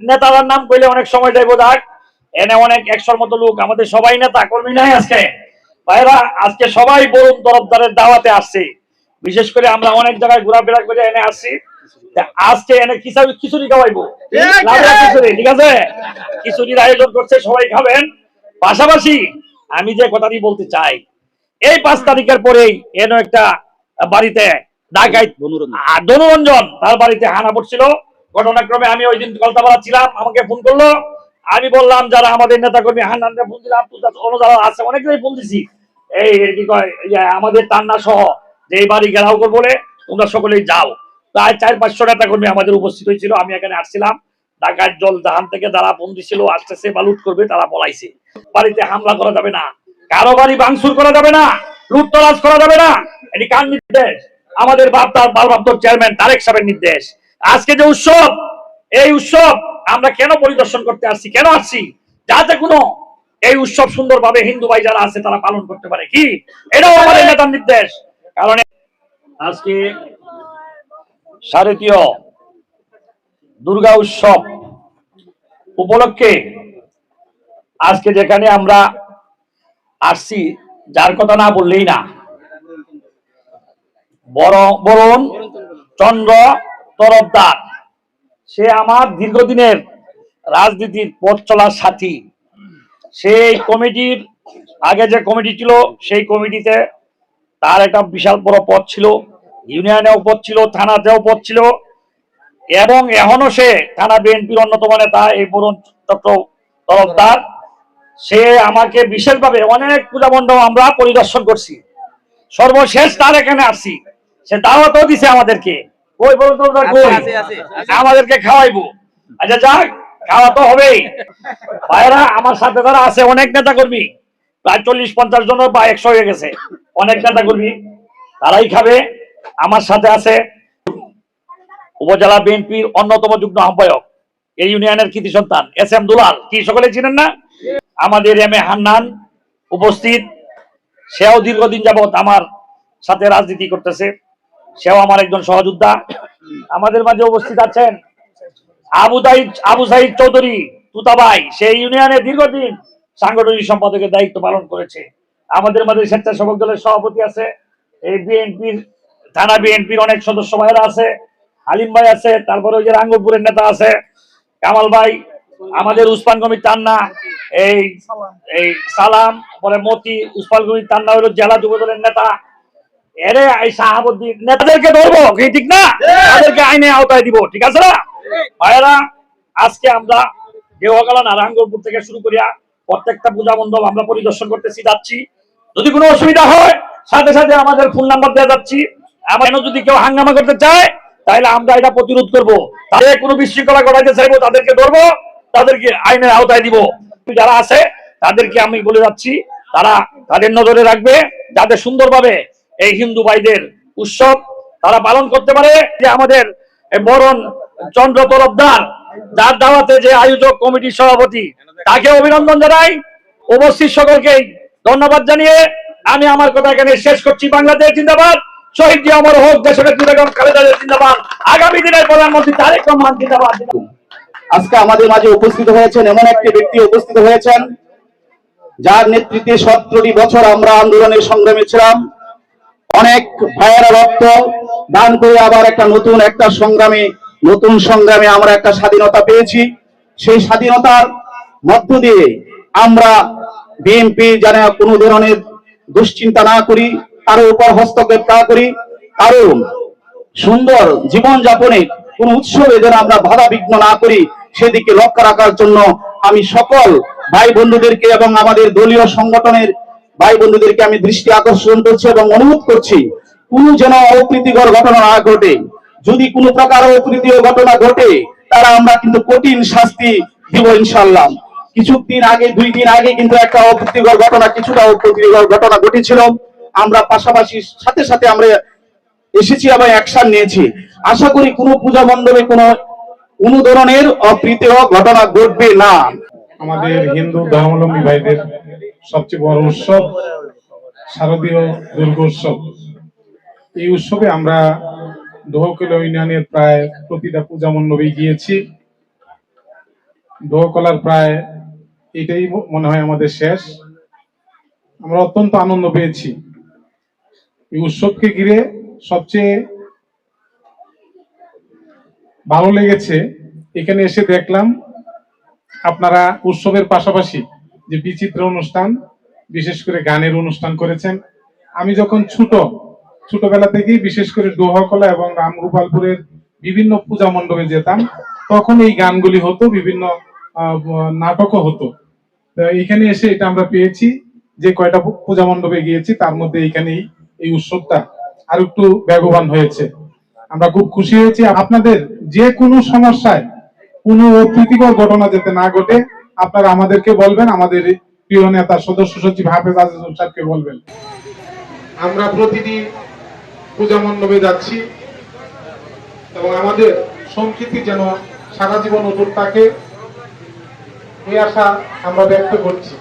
নেতার নাম কইলে অনেক সময় যাইব যাক, এনে অনেক 100-র মতো লোক, আমাদের সবাই নেতা কর্মী নাই আজকে ভাইরা, আজকে সবাই বরুণ তরফদারের দাওয়াতে আসছে। বিশেষ করে আমরা অনেক জায়গায় ঘোরাফেরা করে এনে আসছি, আজকে এনে খিচুড়ি খাওয়াইবো, খিচুড়ি, ঠিক আছে, খিচুড়ির আয়োজন করছে, সবাই খাবেন। পাশাপাশি আমি যে কথাটি বলতে চাই, এই 5 তারিখের পরেই এনে একটা বাড়িতে ডাকাইত ধনুরঞ্জন, তার বাড়িতে হানা পড়ছিল। ঘটনাক্রমে আমি ওই দিন কলতাপাড়া ছিলাম, আমাকে ফোন করলো, আমি বললাম যারা আমাদের নেতা কর্মী হান্নানকে ফোন দিলাম, যারা আছে অনেকেই ফোন দিছি, এই কি কয় আমাদের টান্না সহ যে এই বাড়ি ঘেরাও করবো বলে, তোমরা সকলেই যাও। প্রায় 400-500 নেতা কর্মী আমাদের উপস্থিত হয়েছিল। আমি এখানে আসছিলাম, ঢাকার জল জাহান থেকে যারা ফোন দিছিল আসতেছে বা লুট করবে তারা পলাইছে। বাড়িতে হামলা করা যাবে না, কারো বাড়ি ভাঙচুর করা যাবে না, লুটতরাজ করা যাবে না। এটি কার নির্দেশ? আমাদের ভারপ্রাপ্ত চেয়ারম্যান তারেক সাহেবের নির্দেশ। আজকে যে উৎসব, এই উৎসব আমরা কেন পরিদর্শন করতে আসছি, কেন আসছি? যাতে কোনো এই উৎসব সুন্দরভাবে হিন্দু ভাই যারা আছে তারা পালন করতে পারে, কি এটাও আমাদের নেতার নির্দেশ। কারণ আজকে শারদীয় দুর্গা উৎসব উপলক্ষে আজকে যেখানে আমরা আসছি, যার কথা না বললেই না, বরুণ চন্দ্র তরফদার, সে আমার দীর্ঘদিনের রাজনীতির পথ চলার সাথী। সেই কমিটির আগে যে কমিটি ছিল, সেই কমিটিতে তার একটা বিশাল বড় পদ ছিল, ইউনিয়নেও পদ ছিল, থানাতেও পদ ছিল, এবং এখনো সে থানা বিএনপির অন্যতম নেতা এই বরুণ চন্দ্র তরফদার। সে আমাকে বিশেষভাবে অনেক পূজা মণ্ডপ আমরা পরিদর্শন করছি, সর্বশেষ তার এখানে আসছি, সে দাওয়াতও দিছে আমাদেরকে, ওই বরুণ তরফদার কই, আমাদেরকে খাওয়াইবো। আচ্ছা যাক, খাওয়া তো হবেই। ভাইরা আমার সাথে যারা আছে অনেক নেতা কর্মী, প্রায় 40-50 জন বা 100 হয়ে গেছে, অনেক নেতা কর্মী, তারাই খাবে। আমার সাথে আছে উপজেলা বিএনপির অন্যতম যুগ্ম আহ্বায়ক, এই ইউনিয়নের কৃতি সন্তান SM দুলাল, কি সকলে চিনেন না? আমাদের MA হান্নান উপস্থিত, সেও দীর্ঘদিন যাবৎ আমার সাথে রাজনীতি করতেছে, সেও আমার একজন সহযোদ্ধা। আমাদের মাঝে উপস্থিত আছেন আবু সাইদ চৌধুরী তুতাবাই, সেই ইউনিয়নে দীর্ঘদিন সাংগঠনিক সম্পাদকের দায়িত্ব পালন করেছে। আমাদের মাঝে স্বেচ্ছাসেবক দলের সভাপতি আছে, এই বিএনপির থানা বিএনপির অনেক সদস্য ভাইরা আছে, হালিম ভাই আছে, তারপরে ওই যে রাঙ্গুরপুরের নেতা আছে কামাল ভাই, আমাদের উসমান গমি টান্না, এই সালাম, পরে মতি, উসমান গমি টান্না হলো জেলা যুব দলের নেতা। এরে এই শাহাবুদ্দিন নেতাদেরকে ধরবো, ঠিক না? তাদেরকে আইনে আওতায় দিব, ঠিক আছে না ভাইয়েরা? আজকে আমরা দেওয়াগালা নারায়ণগড়পুর থেকে শুরু করিয়া প্রত্যেকটা পূজা মণ্ডপ আমরা পরিদর্শন করতেছি, যাচ্ছি। যদি কোনো অসুবিধা হয় সাথে সাথে আমাদের ফোন নাম্বার দেওয়া যাচ্ছি। আমার যদি কেউ হাঙ্গামা করতে চায় তাহলে আমরা এটা প্রতিরোধ করব, তাদের কোনো বিশৃঙ্খলা ঘটাইতে চাইবো তাদেরকে ধরবো, তাদেরকে আইনের আওতায় দিব। যারা আছে তাদেরকে আমি বলে যাচ্ছি, তারা তাদের নজরে রাখবে যাতে সুন্দরভাবে এই হিন্দু ভাইদের উৎসব তারা পালন করতে পারে। যে আমাদের বরুণ চন্দ্র তরফদার, যার দাওয়াতে যে আয়োজক কমিটির সভাপতি, তাকে অভিনন্দন জানাই। উপস্থিত সকলকে ধন্যবাদ জানিয়ে আমি আমার কথা এখানে শেষ করছি। বাংলাদেশ জিন্দাবাদ, শহীদ জিয়া অমর হোক, দেশনেত্রী বেগম খালেদা জিন্দাবাদ, আগামী দিনের প্রধানমন্ত্রী তারেক রহমান জিন্দাবাদ। আজকে আমাদের মাঝে উপস্থিত হয়েছেন এমন একটি ব্যক্তি উপস্থিত হয়েছেন যার নেতৃত্বে 17টি বছর আমরা আন্দোলনের সংগ্রামে ছিলাম। অনেক ভাইয়েরা রক্ত দান করে আবার নতুন সংগ্রামে আমরা একটা স্বাধীনতা পেয়েছি। সেই স্বাধীনতার মধ্য দিয়ে আমরা বিএনপি যেন কোনো ধরনের দুশ্চিন্তা না করি, কারো উপর হস্তক্ষেপ না করি, কারো সুন্দর জীবন যাপনে কোন উৎসবে যেন আমরা বাধা বিঘ্ন না করি, সেদিকে লক্ষ্য রাখার জন্য আমি সকল ভাই বন্ধুদেরকে এবং আমাদের দলীয় সংগঠনের ভাই বন্ধুদেরকে আমি দৃষ্টি আকর্ষণ করছি এবং অনুরোধ করছি, কোনো যেন অপ্রীতিকর ঘটনা না ঘটে। যদি কোনো প্রকার অপ্রীতিকর ঘটনা ঘটে তারা আমরা কিন্তু কঠিন শাস্তি দিব ইনশাআল্লাহ। কিছুদিন আগে, 2 দিন আগে কিন্তু একটা অপ্রীতিকর ঘটনা ঘটেছিল। আমরা পাশাপাশি সাথে সাথে আমরা এসেছি এবং অ্যাকশন নিয়েছি। আশা করি কোনো পূজা মণ্ডপে কোনো ধরনের অপ্রীতিকর ঘটনা ঘটবে না। আমাদের হিন্দু ধর্মাবলম্বী ভাইদের সবচেয়ে বড় উৎসব শারদীয় দুর্গোৎসব। এই উৎসবে আমরা দোহকিলা ইউনিয়নের প্রায় প্রতিটা পূজা মণ্ডপে গিয়েছি। দোকলার প্রায় এটাই মনে হয় আমাদের শেষ। আমরা অত্যন্ত আনন্দ পেয়েছি। এই উৎসবকে ঘিরে সবচেয়ে ভালো লেগেছে এখানে এসে দেখলাম আপনারা উৎসবের পাশাপাশি যে বিচিত্র অনুষ্ঠান, বিশেষ করে গানের অনুষ্ঠান করেছেন। আমি যখন ছোটবেলা থেকেই বিশেষ করে দোহাকলা এবং রামগোপালপুরের বিভিন্ন পূজা মণ্ডপে যেতাম, তখন এই গানগুলি হতো, বিভিন্ন নাটকও হতো। তো এখানে এসে এটা আমরা পেয়েছি, যে কয়টা পূজা মণ্ডপে গিয়েছি তার মধ্যে এইখানেই এই উৎসবটা আর একটু বেগবান হয়েছে। আমরা খুব খুশি হয়েছি। আপনাদের যে কোনো সমস্যায় কোনো অপ্রীতিকর ঘটনা যাতে না ঘটে আপনারা আমাদেরকে বলবেন, আমাদের প্রিয় নেতা সদস্য সচিব হাফেজ আজিজুল সাহেবকে বলবেন। আমরা প্রতিদিন পূজা মণ্ডপে যাচ্ছি এবং আমাদের সংস্কৃতি যেন সারা জীবন অটুট থাকে এই আশা আমরা ব্যক্ত করছি।